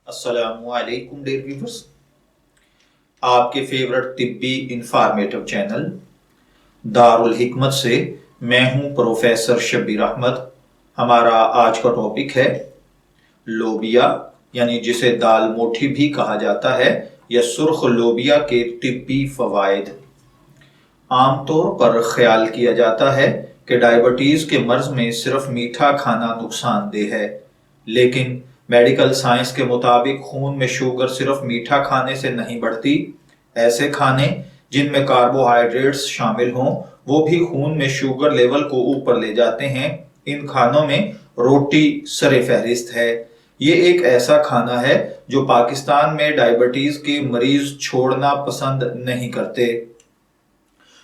अस्सलामु अलैकुम dear viewers. आपके फेवरेट तिब्बी इंफॉर्मेटिव चैनल दारुल हिकमत से मैं हूं प्रोफेसर शब्बीर अहमद। हमारा आज का टॉपिक है लोबिया, यानी जिसे दाल मोठी भी कहा जाता है, या सुर्ख लोबिया के तिब्बी फवाइद। आमतौर पर ख्याल किया जाता है कि डायबिटीज के मर्ज में सिर्फ मीठा खाना नुकसानदेह है, लेकिन मेडिकल साइंस के मुताबिक खून में शुगर सिर्फ मीठा खाने से नहीं बढ़ती। ऐसे खाने जिनमें कार्बोहाइड्रेट्स शामिल हों वो भी खून में शुगर लेवल को ऊपर ले जाते हैं। इन खानों में रोटी सरे फहरिस्त है। ये एक ऐसा खाना है जो पाकिस्तान में डायबिटीज के मरीज छोड़ना पसंद नहीं करते।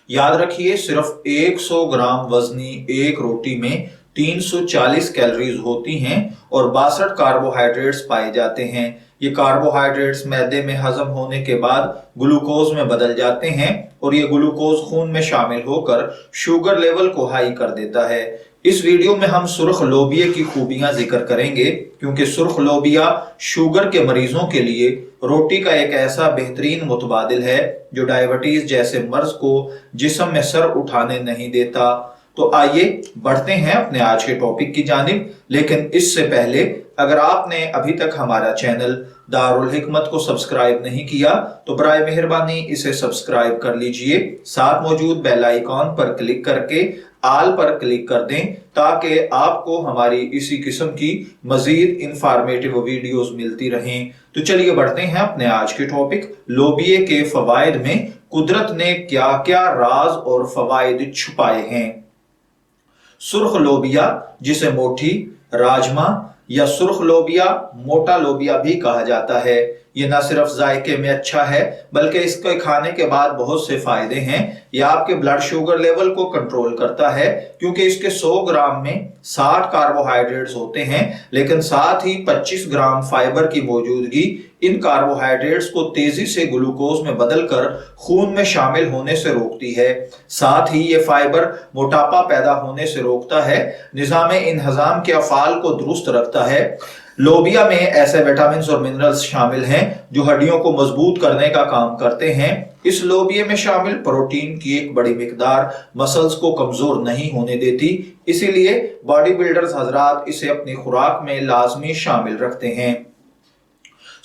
याद रखिए, सिर्फ 100 ग्राम वजनी एक रोटी में 340 कैलोरीज होती हैं और 62 कार्बोहाइड्रेट्स पाए जाते हैं। ये कार्बोहाइड्रेट्स मैदे में हजम होने के बाद ग्लूकोज में बदल जाते हैं और ये ग्लूकोज खून में शामिल होकर शुगर लेवल को हाई कर देता है। इस वीडियो में हम सुर्ख लोबिया की खूबियां जिक्र करेंगे, क्योंकि सुर्ख लोबिया शुगर के मरीजों के लिए रोटी का एक ऐसा बेहतरीन मुतबादिल है जो डायबिटीज जैसे मर्ज को जिस्म में सर उठाने नहीं देता। तो आइए बढ़ते हैं अपने आज के टॉपिक की जानिब। लेकिन इससे पहले अगर आपने अभी तक हमारा चैनल दारुल हिकमत को सब्सक्राइब नहीं किया तो बराए मेहरबानी इसे सब्सक्राइब कर लीजिए। साथ मौजूद बेल आइकॉन पर क्लिक करके आल पर क्लिक कर दें, ताकि आपको हमारी इसी किस्म की मजीद इंफॉर्मेटिव वीडियोस मिलती रहें। तो चलिए बढ़ते हैं अपने आज के टॉपिक लोबिया के फवाइद में कुदरत ने क्या क्या राज और फवाइद छुपाए हैं। सुर्ख लोबिया, जिसे मोठी, राजमा या सुर्ख लोबिया, मोटा लोबिया भी कहा जाता है, ये न सिर्फ जायके में अच्छा है बल्कि इसके खाने के बाद बहुत से फायदे हैं। यह आपके ब्लड शुगर लेवल को कंट्रोल करता है, क्योंकि इसके 100 ग्राम में 60 कार्बोहाइड्रेट्स होते हैं, लेकिन साथ ही 25 ग्राम फाइबर की मौजूदगी इन कार्बोहाइड्रेट्स को तेजी से ग्लूकोज में बदलकर खून में शामिल होने से रोकती है। साथ ही ये फाइबर मोटापा पैदा होने से रोकता है, निज़ाम इंहज़ाम के अफ़ाल को दुरुस्त रखता है। लोबिया में ऐसे विटामिन और मिनरल्स शामिल हैं जो हड्डियों को मजबूत करने का काम करते हैं। इस लोबिया में शामिल प्रोटीन की एक बड़ी मिकदार मसल्स को कमजोर नहीं होने देती, इसीलिए बॉडी बिल्डर्स हजरात इसे अपनी खुराक में लाजमी शामिल रखते हैं।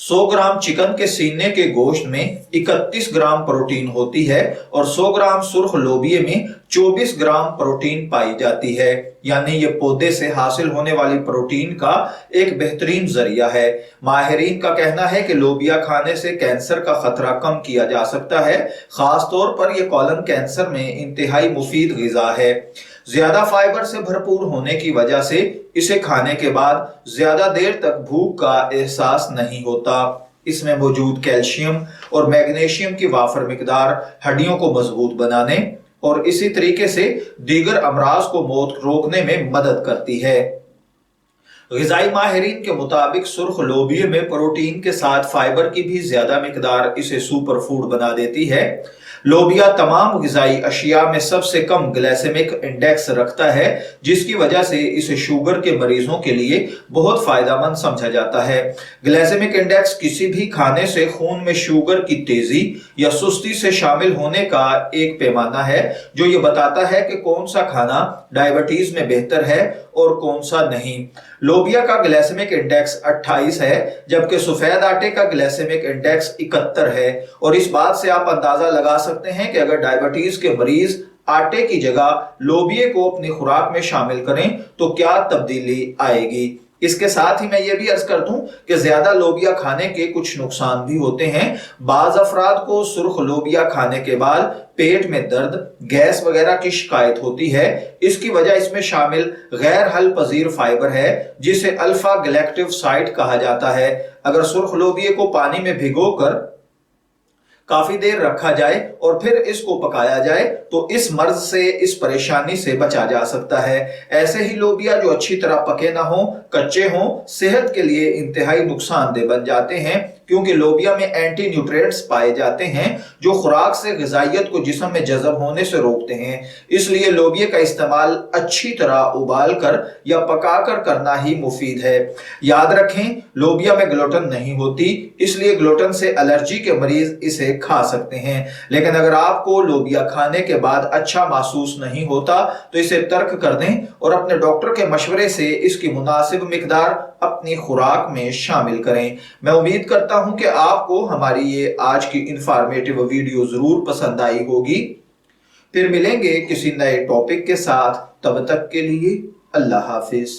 100 ग्राम चिकन के सीने के गोश्त में 31 ग्राम प्रोटीन होती है और 100 ग्राम सुर्ख लोबिया में 24 ग्राम प्रोटीन पाई जाती है, यानी ये पौधे से हासिल होने वाली प्रोटीन का एक बेहतरीन जरिया है। माहिरीन का कहना है कि लोबिया खाने से कैंसर का खतरा कम किया जा सकता है, खास तौर पर यह कॉलन कैंसर में इंतहाई मुफीद ग़िज़ा है। ज्यादा फाइबर से भरपूर होने की वजह से इसे खाने के बाद ज्यादा देर तक भूख का एहसास नहीं होता। इसमें मौजूद कैल्शियम और मैग्नीशियम की वाफर मिकदार हड्डियों को मजबूत बनाने और इसी तरीके से दीगर अमराज को मौत रोकने में मदद करती है। ग़िज़ाई माहिरीन के मुताबिक सुर्ख लोबिया में प्रोटीन के साथ फाइबर की भी ज्यादा मिकदार इसे सुपर फूड बना देती है। लोबिया तमाम ग़िज़ाई अशिया में सबसे कम ग्लाइसेमिक इंडेक्स रखता है, जिसकी वजह से इसे शुगर के मरीजों के लिए बहुत फायदेमंद समझा जाता है। ग्लाइसेमिक इंडेक्स किसी भी खाने से खून में शुगर की तेजी या सुस्ती से शामिल होने का एक पैमाना है, जो ये बताता है कि कौन सा खाना डायबिटीज में बेहतर है और कौन सा नहीं। लोबिया का ग्लाइसेमिक इंडेक्स 28 है, जबकि सफेद आटे का ग्लाइसेमिक इंडेक्स 71 है। और इस बात से आप अंदाजा लगा सकते हैं कि अगर डायबिटीज के मरीज आटे की जगह लोबिया को अपनी खुराक में शामिल करें तो क्या तब्दीली आएगी। इसके साथ ही मैं ये भी अर्ज कर दूं कि ज्यादा लोबिया खाने के कुछ नुकसान भी होते हैं। बाज अफराद को सुर्ख लोबिया खाने के बाद पेट में दर्द, गैस वगैरह की शिकायत होती है। इसकी वजह इसमें शामिल गैर हल पजीर फाइबर है, जिसे अल्फा गैलेक्टिव साइट कहा जाता है। अगर सुर्ख लोबिया को पानी में भिगोकर काफी देर रखा जाए और फिर इसको पकाया जाए तो इस मर्ज से, इस परेशानी से बचा जा सकता है। ऐसे ही लोबिया जो अच्छी तरह पके ना हो, कच्चे हों, सेहत के लिए इंतहाई नुकसानदेह बन जाते हैं। क्योंकि लोबिया में एंटी न्यूट्रिएंट्स पाए जाते हैं जो खुराक से ग़िज़ाइयत को जिस्म में जज़ब होने से रोकते हैं। इसलिए लोबिया का इस्तेमाल अच्छी तरह उबाल कर या पका कर करना ही मुफीद है। याद रखें, लोबिया में ग्लूटेन नहीं होती, इसलिए ग्लूटेन से एलर्जी के मरीज इसे खा सकते हैं। लेकिन अगर आपको लोबिया खाने के बाद अच्छा महसूस नहीं होता तो इसे तर्क कर दें और अपने डॉक्टर के मशवरे से इसकी मुनासिब मिकदार अपनी खुराक में शामिल करें। मैं उम्मीद करता हूं कि आपको हमारी ये आज की इंफॉर्मेटिव वीडियो जरूर पसंद आई होगी। फिर मिलेंगे किसी नए टॉपिक के साथ, तब तक के लिए अल्लाह हाफिज।